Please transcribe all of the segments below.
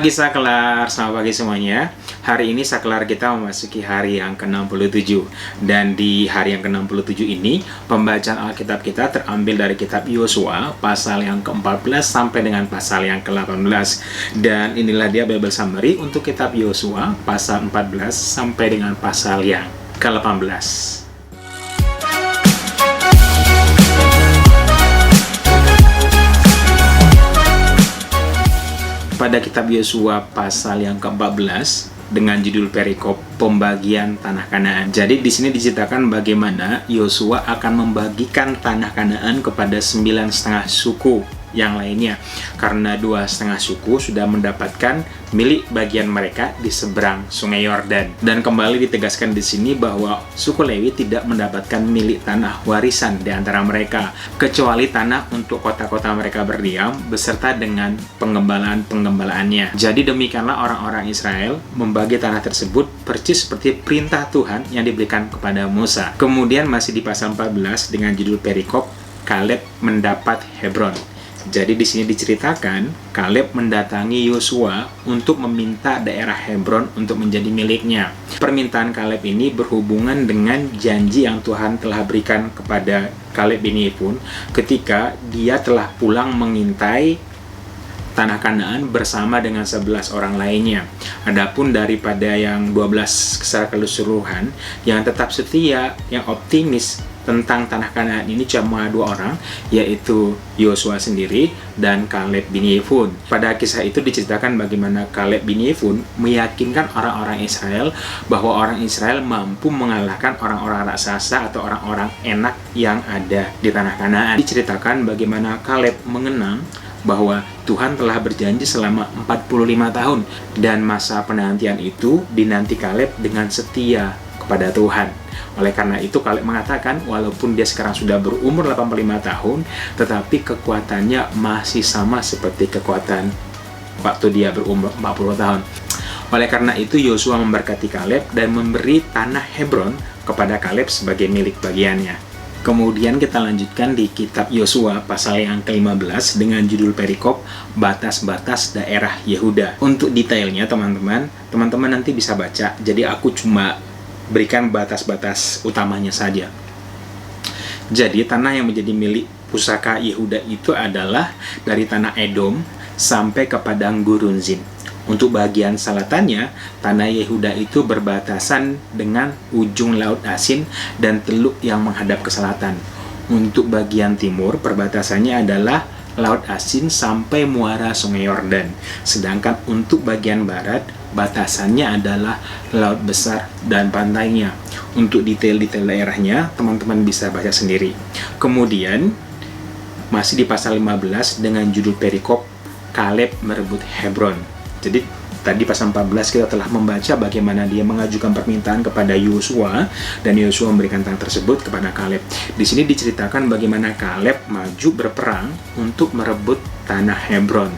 Pagi Saklar, selamat pagi semuanya. Hari ini Saklar kita memasuki hari yang ke-67. Dan di hari yang ke-67 ini, pembacaan Alkitab kita terambil dari kitab Yosua, pasal yang ke-14 sampai dengan pasal yang ke-18. Dan inilah dia Bible Summary untuk kitab Yosua, pasal 14 sampai dengan pasal yang ke-18. Pada kitab Yosua pasal yang ke-14 dengan judul perikop pembagian tanah Kanaan. Jadi di sini diceritakan bagaimana Yosua akan membagikan tanah Kanaan kepada 9,5 suku yang lainnya, karena 2,5 suku sudah mendapatkan milik bagian mereka di seberang Sungai Yordan. Dan kembali ditegaskan di sini bahwa suku Lewi tidak mendapatkan milik tanah warisan di antara mereka, kecuali tanah untuk kota-kota mereka berdiam beserta dengan penggembalaannya. Jadi demikianlah orang-orang Israel membagi tanah tersebut persis seperti perintah Tuhan yang diberikan kepada Musa. Kemudian masih di pasal 14 dengan judul perikop Kaleb mendapat Hebron. Jadi di sini diceritakan Kaleb mendatangi Yosua untuk meminta daerah Hebron untuk menjadi miliknya. Permintaan Kaleb ini berhubungan dengan janji yang Tuhan telah berikan kepada Kaleb bin Yefune ketika dia telah pulang mengintai tanah Kanaan bersama dengan 11 orang lainnya. Adapun daripada yang 12 secara keseluruhan yang tetap setia, yang optimis tentang tanah Kanaan ini cuma 2 orang, yaitu Yosua sendiri dan Kaleb bin Yefune. Pada kisah itu diceritakan bagaimana Kaleb bin Yefune meyakinkan orang-orang Israel bahwa orang Israel mampu mengalahkan orang-orang raksasa atau orang-orang enak yang ada di tanah Kanaan. Diceritakan bagaimana Kaleb mengenang bahwa Tuhan telah berjanji selama 45 tahun dan masa penantian itu dinanti Kaleb dengan setia kepada Tuhan. Oleh karena itu Kaleb mengatakan walaupun dia sekarang sudah berumur 85 tahun, tetapi kekuatannya masih sama seperti kekuatan waktu dia berumur 40 tahun. Oleh karena itu Yosua memberkati Kaleb dan memberi tanah Hebron kepada Kaleb sebagai milik bagiannya. Kemudian kita lanjutkan di kitab Yosua pasal yang ke-15 dengan judul perikop batas-batas daerah Yehuda. Untuk detailnya teman-teman nanti bisa baca. Jadi aku cuma berikan batas-batas utamanya saja. Jadi tanah yang menjadi milik pusaka Yehuda itu adalah dari tanah Edom sampai ke padang Gurunzim. Untuk bagian selatannya, tanah Yehuda itu berbatasan dengan ujung Laut Asin dan teluk yang menghadap ke selatan. Untuk bagian timur, perbatasannya adalah Laut Asin sampai muara Sungai Yordan. Sedangkan untuk bagian barat, batasannya adalah Laut Besar dan pantainya. Untuk detail-detail daerahnya, teman-teman bisa baca sendiri. Kemudian, masih di pasal 15 dengan judul perikop Kaleb merebut Hebron. Jadi tadi pasal 14 kita telah membaca bagaimana dia mengajukan permintaan kepada Yosua dan Yosua memberikan tanah tersebut kepada Kaleb. Di sini diceritakan bagaimana Kaleb maju berperang untuk merebut tanah Hebron.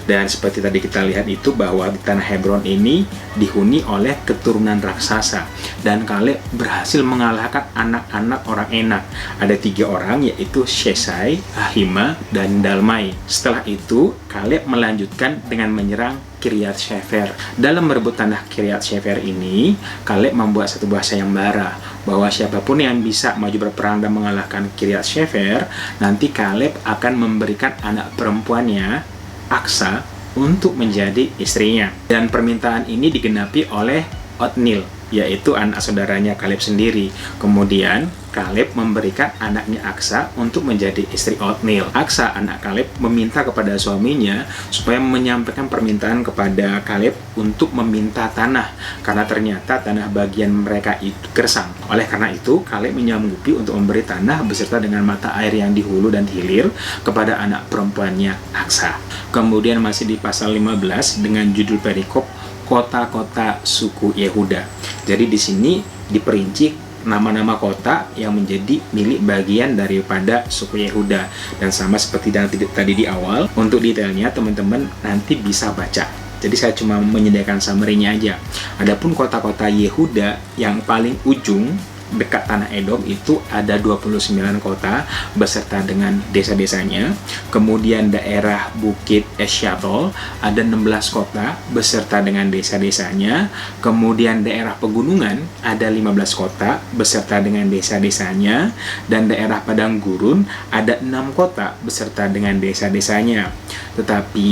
Dan seperti tadi kita lihat itu bahwa di tanah Hebron ini dihuni oleh keturunan raksasa. Dan Kaleb berhasil mengalahkan anak-anak orang enak. Ada 3 orang yaitu Shesai, Ahima, dan Dalmai. Setelah itu Kaleb melanjutkan dengan menyerang Kiryat Shefer. Dalam merebut tanah Kiryat Shefer ini, Kaleb membuat satu buah sayembara bahwa siapapun yang bisa maju berperang dan mengalahkan Kiryat Shefer, nanti Kaleb akan memberikan anak perempuannya Aksa untuk menjadi istrinya. Dan permintaan ini digenapi oleh Otniel, yaitu anak saudaranya Kaleb sendiri. Kemudian Kaleb memberikan anaknya Aksa untuk menjadi istri Otniel. Aksa, anak Kaleb, meminta kepada suaminya supaya menyampaikan permintaan kepada Kaleb untuk meminta tanah, karena ternyata tanah bagian mereka itu gersang. Oleh karena itu, Kaleb menyanggupi untuk memberi tanah beserta dengan mata air yang di hulu dan hilir kepada anak perempuannya Aksa. Kemudian masih di pasal 15 dengan judul perikop kota-kota suku Yehuda. Jadi di sini diperinci nama-nama kota yang menjadi milik bagian daripada suku Yehuda. Dan sama seperti tadi di awal, untuk detailnya teman-teman nanti bisa baca. Jadi saya cuma menyediakan summary-nya aja. Adapun kota-kota Yehuda yang paling ujung dekat Tanah Edom itu ada 29 kota beserta dengan desa-desanya. Kemudian daerah Bukit Esyathol ada 16 kota beserta dengan desa-desanya. Kemudian daerah pegunungan ada 15 kota beserta dengan desa-desanya. Dan daerah Padang Gurun ada 6 kota beserta dengan desa-desanya. Tetapi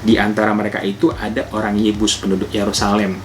di antara mereka itu ada orang Yebus, penduduk Yerusalem.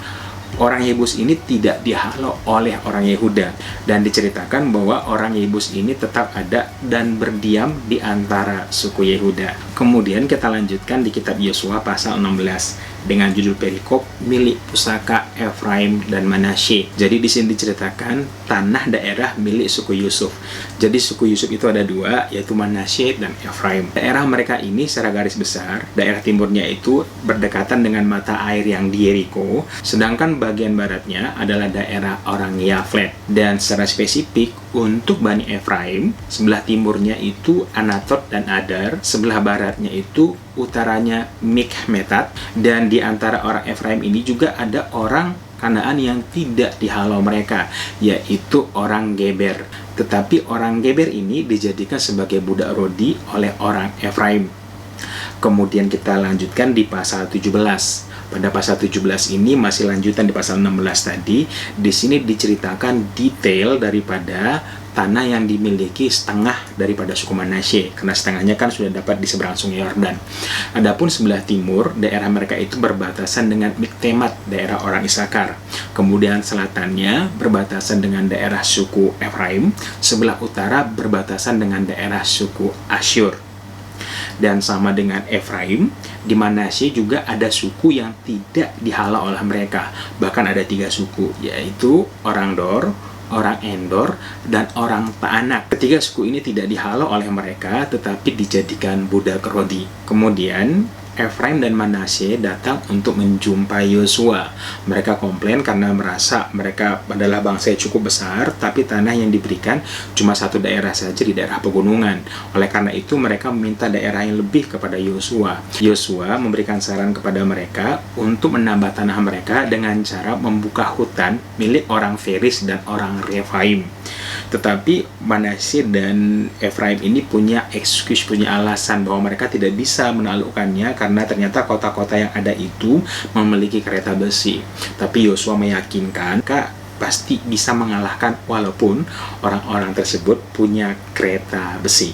Orang Yebus ini tidak dihalau oleh orang Yehuda, dan diceritakan bahwa orang Yebus ini tetap ada dan berdiam di antara suku Yehuda. Kemudian kita lanjutkan di kitab Yosua pasal 16 dengan judul perikop milik pusaka Efraim dan Manasye. Jadi di sini diceritakan tanah daerah milik suku Yusuf. Jadi suku Yusuf itu ada dua, yaitu Manasye dan Efraim. Daerah mereka ini secara garis besar, daerah timurnya itu berdekatan dengan mata air yang di Yeriko, sedangkan bagian baratnya adalah daerah orang Yaflet. Dan secara spesifik untuk Bani Efraim, sebelah timurnya itu Anatot dan Adar, sebelah baratnya itu utaranya Mikmetat, dan di antara orang Efraim ini juga ada orang Kanaan yang tidak dihalau mereka, yaitu orang Geber. Tetapi orang Geber ini dijadikan sebagai budak rodi oleh orang Efraim. Kemudian kita lanjutkan di pasal 17. Pada pasal 17 ini masih lanjutan di pasal 16 tadi. Di sini diceritakan detail daripada tanah yang dimiliki setengah daripada suku Manasye, karena setengahnya kan sudah dapat di seberang sungai Yordan. Adapun sebelah timur, daerah mereka itu berbatasan dengan Miktemat, daerah orang Isakar. Kemudian selatannya berbatasan dengan daerah suku Efraim, sebelah utara berbatasan dengan daerah suku Asyur. Dan sama dengan Efraim, di Manasye juga ada suku yang tidak dihalau oleh mereka. Bahkan ada 3 suku, yaitu orang Dor, orang Endor, dan orang Taanak. Ketiga suku ini tidak dihalau oleh mereka, tetapi dijadikan budak rodi. Kemudian Efraim dan Manasye datang untuk menjumpai Yosua. Mereka komplain karena merasa mereka adalah bangsa yang cukup besar, tapi tanah yang diberikan cuma satu daerah saja di daerah pegunungan. Oleh karena itu mereka meminta daerah yang lebih kepada Yosua. Yosua memberikan saran kepada mereka untuk menambah tanah mereka dengan cara membuka hutan milik orang Feris dan orang Refaim. Tetapi Manasye dan Efraim ini punya excuse, punya alasan bahwa mereka tidak bisa menaklukkannya karena ternyata kota-kota yang ada itu memiliki kereta besi. Tapi Yosua meyakinkan mereka pasti bisa mengalahkan walaupun orang-orang tersebut punya kereta besi.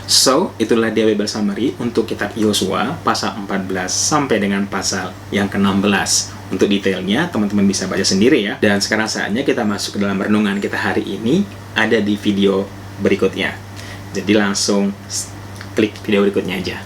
So, itulah dia Bible Summary untuk kitab Yosua pasal 14 sampai dengan pasal yang ke-16. Untuk detailnya, teman-teman bisa baca sendiri ya. Dan sekarang saatnya kita masuk ke dalam renungan kita hari ini, ada di video berikutnya. Jadi langsung klik video berikutnya aja.